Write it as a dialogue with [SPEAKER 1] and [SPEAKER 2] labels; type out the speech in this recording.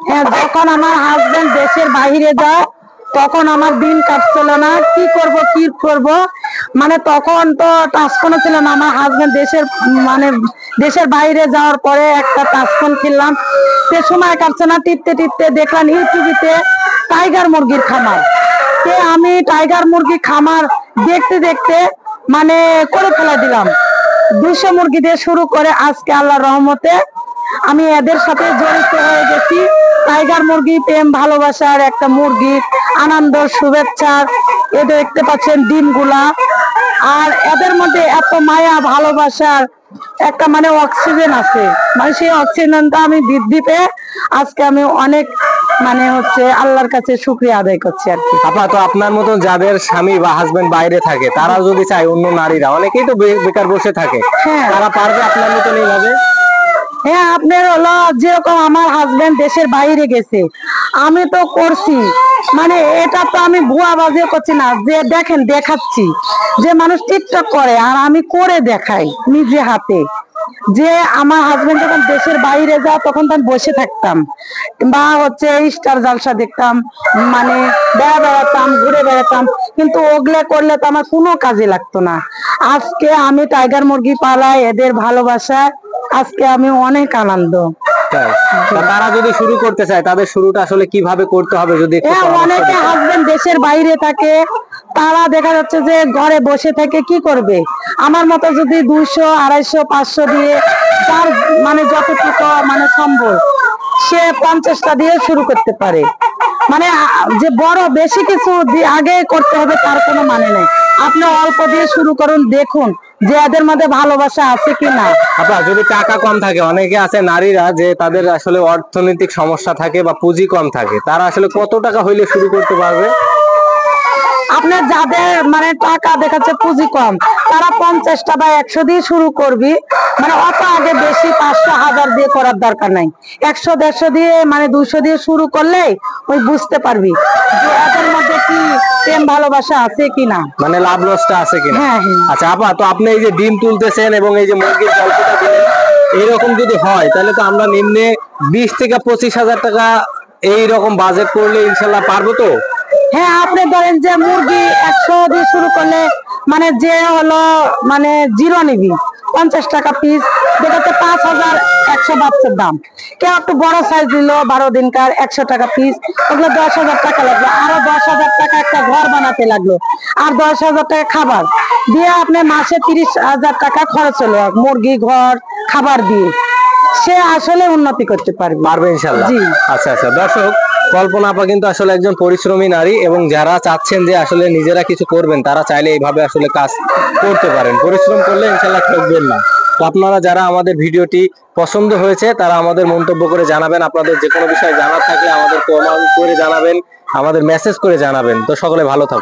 [SPEAKER 1] হ্যাঁ, যখন আমার হাজবেন্ড দেশের বাইরে যায় তখন আমার দিন কাটছিল না, কি করব মানে তখন তো টাচফোন ছিল না। আমার হাজবেন্ড মানে দেশের বাইরে যাওয়ার পরে একটা টাচফোন কিনলাম, সে সময় কাটছে না, টিপতে টিপতে দেখলাম ইউটিউবে টাইগার মুরগির খামার। আমি টাইগার মুরগি খামার দেখতে দেখতে মানে করে ফেলা দিলাম। 200 মুরগি দিয়ে শুরু করে আজকে আল্লাহর রহমতে আমি এদের সাথে জড়িত হয়ে গেছি। টাইগার মুরগি প্রেম ভালোবাসার একটা মুরগি, আনন্দ শুভেচ্ছার এ দেখতে পাচ্ছেন ডিমগুলা, আর এদের মধ্যে এত মায়া ভালোবাসার একটা মানে অক্সিজেন আছে, মানে সেই অক্সিজেনটা আমি বৃদ্ধি পেয়ে আজকে আমি অনেক মানে হচ্ছে আল্লাহর কাছে শুকরিয়া আদায় করছি আর কি।
[SPEAKER 2] আপা, তো আপনার মতন যাদের স্বামী বা হাজবেন্ড বাইরে থাকে তারা যদি চায়, অন্য নারীরা অনেকেই তো বেকার বসে থাকে,
[SPEAKER 1] হ্যাঁ,
[SPEAKER 2] তারা পারবে আপনার মতন এইভাবে?
[SPEAKER 1] হ্যাঁ, আপনার হলো যেরকম আমার হাজবেন্ড দেশের বাইরে গেছে, আমি তো করছি, মানে এটা তো আমি ভুয়া বাজিয়ে করছি না, যে দেখেন দেখাচ্ছি যে মানুষ টিকটক করে আর আমি করে দেখাই নিজে হাতে। যে আমার হাজবেন্ড যখন দেশের বাইরে যায় তখন তো আমি বসে থাকতাম বা হচ্ছে স্টার জালসা দেখতাম, মানে বেড়াতাম, ঘুরে বেড়াতাম, কিন্তু ওগুলো করলে তো আমার কোনো কাজে লাগতো না। আজকে আমি টাইগার মুরগি পালাই এদের ভালোবাসায়, আজকে আমি অনেক আনন্দ।
[SPEAKER 2] তারা যদি শুরু করতে চায় তাদের শুরুটা আসলে কিভাবে করতে হবে যদি একটু পরামর্শ
[SPEAKER 1] অনেকে
[SPEAKER 2] দিতেন?
[SPEAKER 1] হাজবেন্ড দেশের বাইরে থাকে, তারা দেখা যাচ্ছে যে ঘরে বসে থেকে কি করবে, আমার মতো যদি 200 250 500 দিয়ে তার মানে যতটুকু মানে সম্ভব সে 50টা দিয়ে শুরু করতে পারে। মানে যে বড় বেশি কিছু আগে করতে হবে তার কোনো মানে নেই, আপনি অল্প দিয়ে শুরু করুন, দেখুন যে এদের মধ্যে ভালোবাসা আছে কিনা।
[SPEAKER 2] আপা, যদি টাকা কম থাকে, অনেকে আছে নারীরা যে তাদের আসলে অর্থনৈতিক সমস্যা থাকে বা পুঁজি কম থাকে, তারা আসলে কত টাকা হইলে শুরু করতে পারবে?
[SPEAKER 1] আপনার যাদের মানে টাকা দেখাচ্ছে পুঁজি কম, তারা 50টা বা 100 দিয়ে শুরু করবি, মানে অত আগে বেশি 500 1000 দিয়ে করার দরকার নাই। 100 150 দিয়ে মানে 200 দিয়ে শুরু করলেই ওই বুঝতে পারবি যে এদের মধ্যে কি প্রেম ভালোবাসা আছে কিনা,
[SPEAKER 2] মানে লাভ লসটা আছে কিনা।
[SPEAKER 1] হ্যাঁ, হ্যাঁ।
[SPEAKER 2] আচ্ছা আপা, তো আপনি এই যে ডিম তুলতেছেন এবং এই যে মুরগির গল্পটা দিলেন, এইরকম যদি হয় তাহলে তো আমরা নিম্নে 20 থেকে 25 হাজার টাকা এইরকম বাজেট করলে ইনশাল্লাহ পারবো তো?
[SPEAKER 1] হ্যাঁ, আপনি ধরেন যে মুরগি 100 দিয়ে শুরু করলে মানে যে হলো মানে জিরো নিবি 50 টাকা পিস, যেটাতে 5100 বাচ্চার দাম। কেউ একটু বড় সাইজ দিল 12 দিনকার 100 টাকা পিস, ওগুলো 10,000 টাকা লাগলো, আরো 10,000 টাকা একটা ঘর বানাতে লাগলো, আর 10,000 টাকা খাবার দিয়ে আপনি মাসে 30,000 টাকা খরচ হলো মুরগি ঘর খাবার দিয়ে, সে আসলে উন্নতি করতে পারবে
[SPEAKER 2] ইনশাল্লাহ।
[SPEAKER 1] জি।
[SPEAKER 2] আচ্ছা আচ্ছা, দর্শক, কল্পনা আপা কিন্তু আসলে একজন পরিশ্রমী নারী, এবং যারা চাচ্ছেন যে আসলে নিজেরা কিছু করবেন তারা চাইলে এইভাবে আসলে কাজ করতে পারেন, পরিশ্রম করলে ইনশাল্লাহ ঠকবেন না। তো আপনারা যারা আমাদের ভিডিওটি পছন্দ হয়েছে তারা আমাদের মন্তব্য করে জানাবেন, আপনাদের যে কোনো বিষয় জানার থাকলে আমাদের কমেন্ট করে জানাবেন, আমাদের মেসেজ করে জানাবেন। তো সকলে ভালো থাকুন।